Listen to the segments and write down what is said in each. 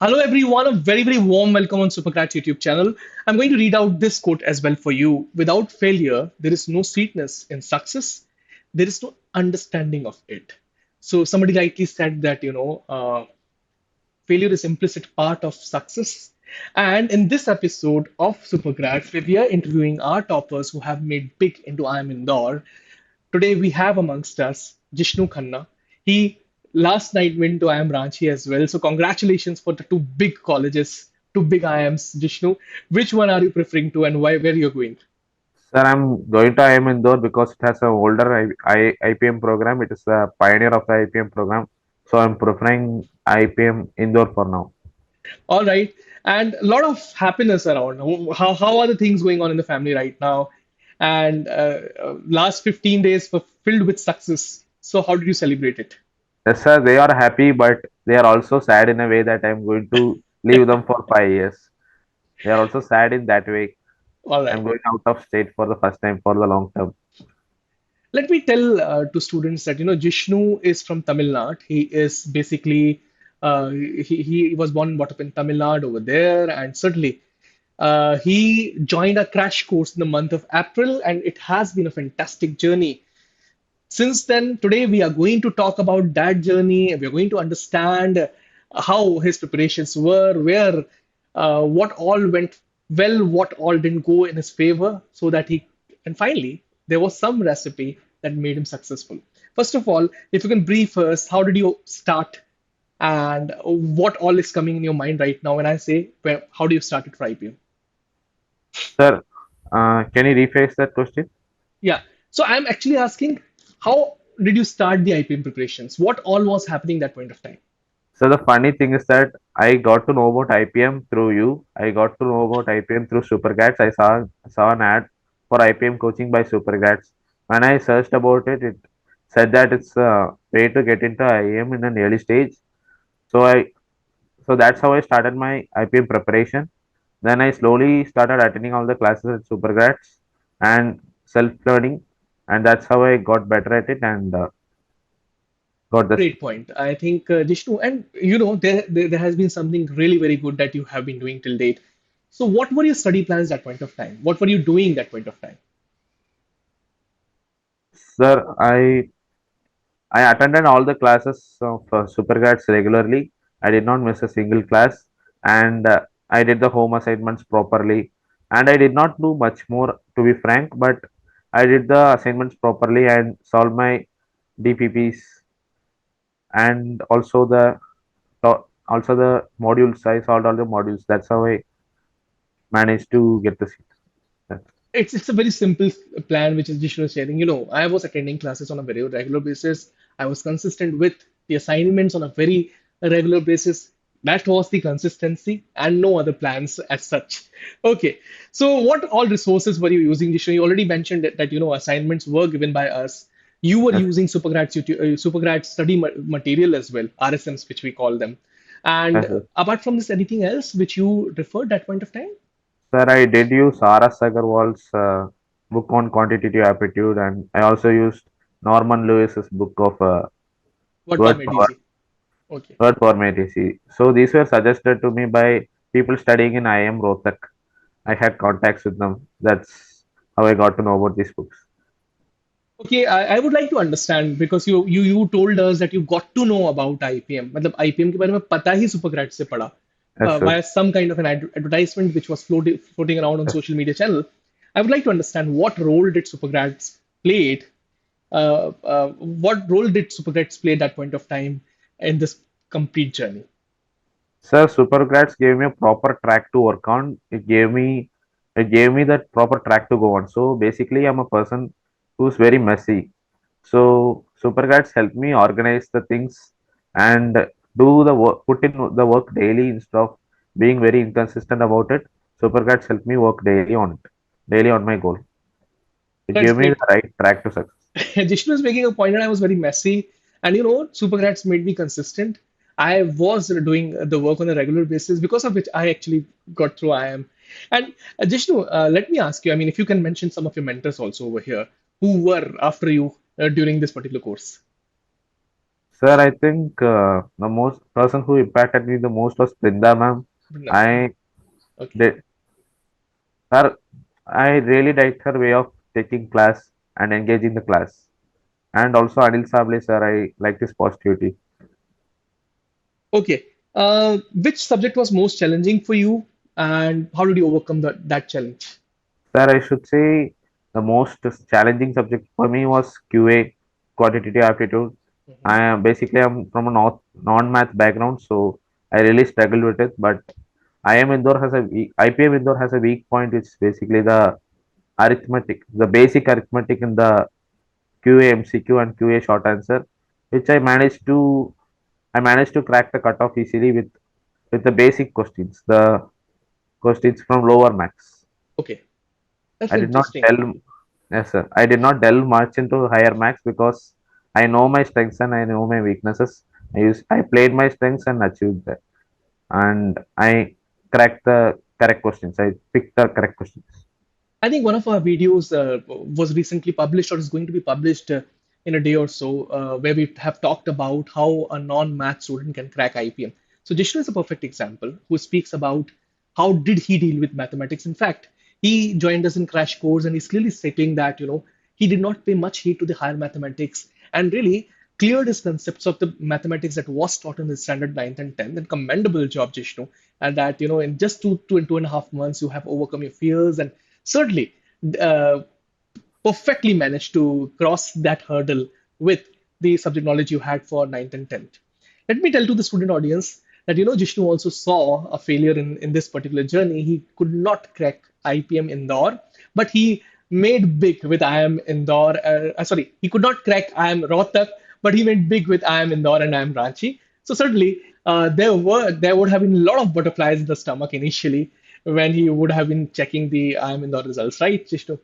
Hello, everyone. A very, very warm welcome on SuperGrads YouTube channel. I'm going to read out this quote as well for you. Without failure, there is no sweetness in success. There is no understanding of it. So somebody rightly said that, failure is implicit part of success. And in this episode of SuperGrads, where we are interviewing our toppers who have made big into IIM Indore, today we have amongst us Jishnu Khanna. He last night went to IIM Ranchi as well. So congratulations for the two big colleges, two big IIMs, Jishnu. Which one are you preferring to and why where you're going? Sir, I'm going to IIM Indore because it has a older IPM program. It is the pioneer of the IPM program. So I'm preferring IPM Indore for now. All right. And a lot of happiness around. How are the things going on in the family right now? And last 15 days were filled with success. So how did you celebrate it? Yes, sir, they are happy, but they are also sad in a way that I'm going to leave them for 5 years. They are also sad in that way. All I'm right. going out of state for the first time for the long term. Let me tell to students that Jishnu is from Tamil Nadu. He is basically he was born and brought up in Tamil Nadu over there, and certainly he joined a crash course in the month of April, and it has been a fantastic journey. Since then, today we are going to talk about that journey. We are going to understand how his preparations were, where what all went well, what all didn't go in his favor, so that he and finally there was some recipe that made him successful. First of all, if you can brief us, how did you start, and what all is coming in your mind right now when I say how do you start at 5 p.m.? Sir, can you rephrase that question? Yeah. So I'm actually asking, how did you start the IPM preparations? What all was happening that point of time? So the funny thing is that I got to know about IPM through you. I got to know about IPM through SuperGrads. I saw an ad for IPM coaching by SuperGrads. When I searched about it, it said that it's a way to get into IIM in an early stage. So that's how I started my IPM preparation. Then I slowly started attending all the classes at SuperGrads and self-learning, and that's how I got better at it and got this. Great point. I think, Jishnu, and there has been something really very good that you have been doing till date. So, what were your study plans that point of time? What were you doing that point of time? Sir, I attended all the classes of SuperGrads regularly. I did not miss a single class, and I did the home assignments properly. And I did not do much more, to be frank, but I did the assignments properly and solved my DPPs and also the modules. I solved all the modules. That's how I managed to get the seat. It's a very simple plan which is Jishnu is sharing. I was attending classes on a very regular basis. I was consistent with the assignments on a very regular basis. That was the consistency and no other plans as such. Okay, so what all resources were you using, Jishnu? You already mentioned that assignments were given by us. You were Yes, using Supergrad study material as well, RSMs, which we call them. And yes, apart from this, anything else which you referred that point of time? sir, I did use R.S. Agarwal's book on quantitative aptitude, and I also used Norman Lewis's book of What word format power, easy? Okay. word formatting. So these were suggested to me by people studying in IIM Rohtak. I had contacts with them. That's how I got to know about these books. Okay, I would like to understand because you told us that you got to know about IPM. मतलब IPM के बारे में पता ही Supergrad से पड़ा Yes, sir. via some kind of an advertisement which was floating around on Yes. social media channel. I would like to understand what role did Supergrads played? What role did Supergrads play at that point of time in this complete journey? Sir, Supergrads gave me a proper track to work on. It gave me that proper track to go on. So basically, I'm a person who's very messy. So Supergrads helped me organize the things and do the work, put in the work daily instead of being very inconsistent about it. Supergrads helped me work daily on it, daily on my goal. It That's gave me great. the right track to success. Jishnu is making a point that I was very messy, and Supergrats made me consistent. I was doing the work on a regular basis because of which I actually got through IIM. And Jishnu, let me ask you, I mean, if you can mention some of your mentors also over here who were after you during this particular course. Sir, I think the most person who impacted me the most was Brinda ma'am. No. I Okay. did her. I really liked her way of taking class and engaging the class. And also Anil Sable sir, I liked his positivity. Okay. Which subject was most challenging for you, and how did you overcome that challenge? Sir, I should say the most challenging subject for me was QA, quantitative aptitude. Mhm. I am basically I'm from a non-math background, so I really struggled with it. But IPM Indore has a weak point, which is basically the arithmetic, the basic arithmetic in the QA MCQ and QA short answer, which I managed to crack the cutoff easily with the basic questions, the questions from lower max. Okay, that's I did not interesting. delve, yes, sir. I did not delve much into higher max because I know my strengths and I know my weaknesses. I played my strengths and achieved that, and I cracked the correct questions. I picked the correct questions. I think one of our videos was recently published or is going to be published in a day or so, where we have talked about how a non-math student can crack IPM. So Jishnu is a perfect example who speaks about how did he deal with mathematics. In fact, he joined us in crash course and he's clearly stating that he did not pay much heed to the higher mathematics and really cleared his concepts of the mathematics that was taught in the standard ninth and 10th. And commendable job, Jishnu. And that in just two and a half months you have overcome your fears and certainly uh, perfectly managed to cross that hurdle with the subject knowledge you had for ninth and 10th. Let me tell to the student audience that Jishnu also saw a failure in this particular journey. He could not crack IPM Indore, but he made big with IIM Indore. Sorry, he could not crack IIM Rohtak, but he went big with IIM Indore and IIM Ranchi. So certainly there would have been a lot of butterflies in the stomach initially when he would have been checking the IIM Indore results, right, Jishnu?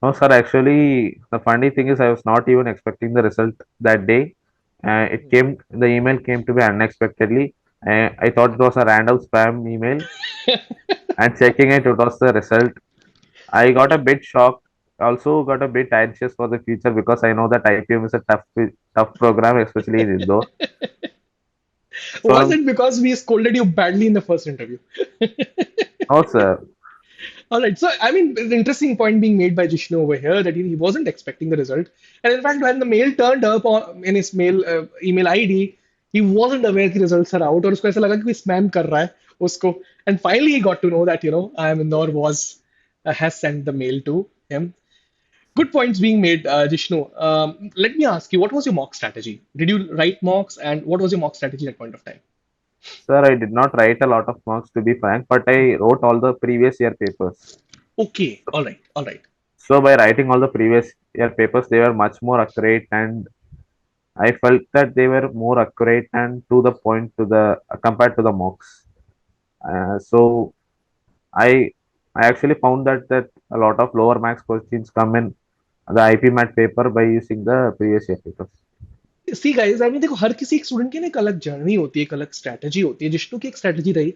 No, sir. Actually, the funny thing is, I was not even expecting the result that day. The email came to me unexpectedly. I thought it was a random spam email, and checking it, it was the result. I got a bit shocked. Also, got a bit anxious for the future because I know that IPM is a tough program, especially in Indore. So, Was it because we scolded you badly in the first interview? no, sir. All right. So, I mean, the interesting point being made by Jishnu over here that he wasn't expecting the result. And in fact, when the mail turned up in his email ID, he wasn't aware the results are out और उसको ऐसा लगा कि कोई spam कर रहा है उसको. And finally, he got to know that, I am Indore has sent the mail to him. Good points being made, Jishnu. Let me ask you, what was your mock strategy? Did you write mocks and what was your mock strategy at that point of time? Sir, I did not write a lot of marks to be frank, but I wrote all the previous year papers. Okay. All right. All right. So by writing all the previous year papers, they were much more accurate, and I felt that they were more accurate and to the point to the compared to the mocks. So I I actually found that a lot of lower max questions come in the IPMAT paper by using the previous year papers. See guys I mean देखो हर किसी एक student की ना एक अलग journey होती है एक अलग स्ट्रैटेजी होती है जिष्णु की एक स्ट्रैटेजी रही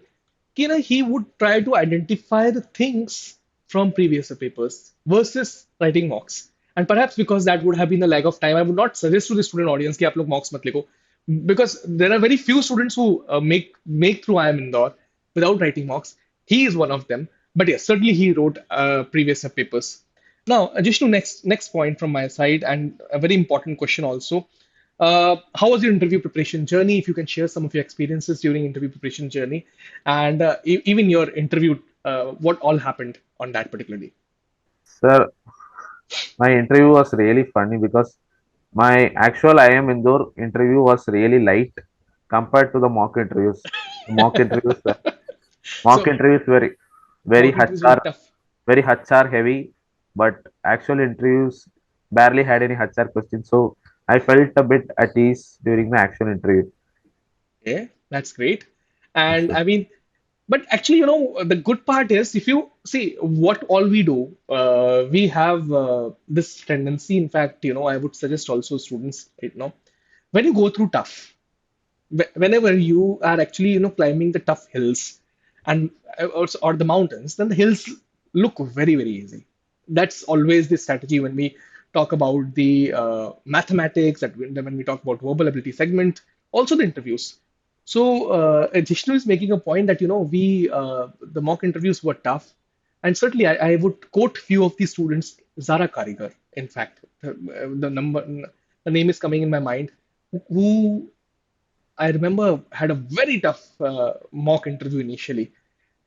कि ना he would try to identify the things from previous papers versus writing mocks and perhaps because that would have been a lag of time I would not suggest to the student audience कि आप लोग mocks मत लिखो because there are very few students who make through IIM Indore without writing mocks he is one of them but yes certainly he wrote previous papers now Jishnu next point from my side and a very important question also how was your interview preparation journey? If you can share some of your experiences during interview preparation journey, and even your interview, what all happened on that particular day? Sir, my interview was really funny because my actual IM Indore interview was really light compared to the mock interviews. The mock So interviews were very mock interviews were HR tough. very HR heavy, but actual interviews barely had any HR questions. So I felt a bit at ease during the actual interview. Okay, that's great. And So, I mean, but actually, the good part is if you see what all we do, we have this tendency. In fact, I would suggest also students, right now, when you go through tough. Whenever you are actually climbing the tough hills and or the mountains then the hills look very very easy that's always the strategy when we talk about the mathematics, when we talk about verbal ability segment, also the interviews. So Jishnu is making a point that the mock interviews were tough, and certainly I would quote few of the students, Zara Karigar, in fact, the name is coming in my mind, who I remember had a very tough mock interview initially.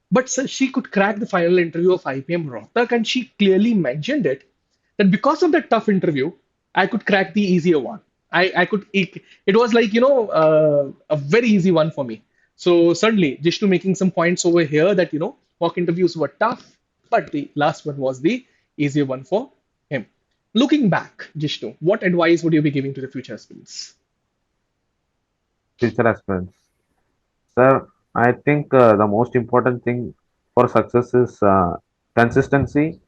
But sir, she could crack the final interview of IPM Rohtak, and she clearly mentioned it that because of that tough interview, I could crack the easier one. It was like, a very easy one for me. So certainly, Jishnu making some points over here that, mock interviews were tough, but the last one was the easier one for him. Looking back, Jishnu, what advice would you be giving to the future aspirants? Future aspirants. Sir, I think the most important thing for success is consistency,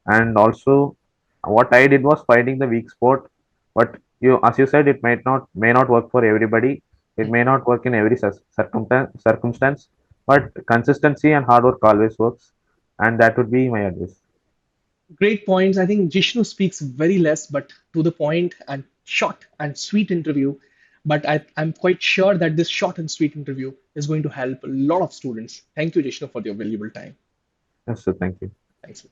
and also what I did was finding the weak spot. But as you said, it may not work for everybody. It may not work in every circumstance, but consistency and hard work always works, and that would be my advice. Great points. I think Jishnu speaks very less, but to the point and short and sweet interview. But I'm quite sure that this short and sweet interview is going to help a lot of students. Thank you, Jishnu, for your valuable time. Yes, sir. Thank you. Thanks.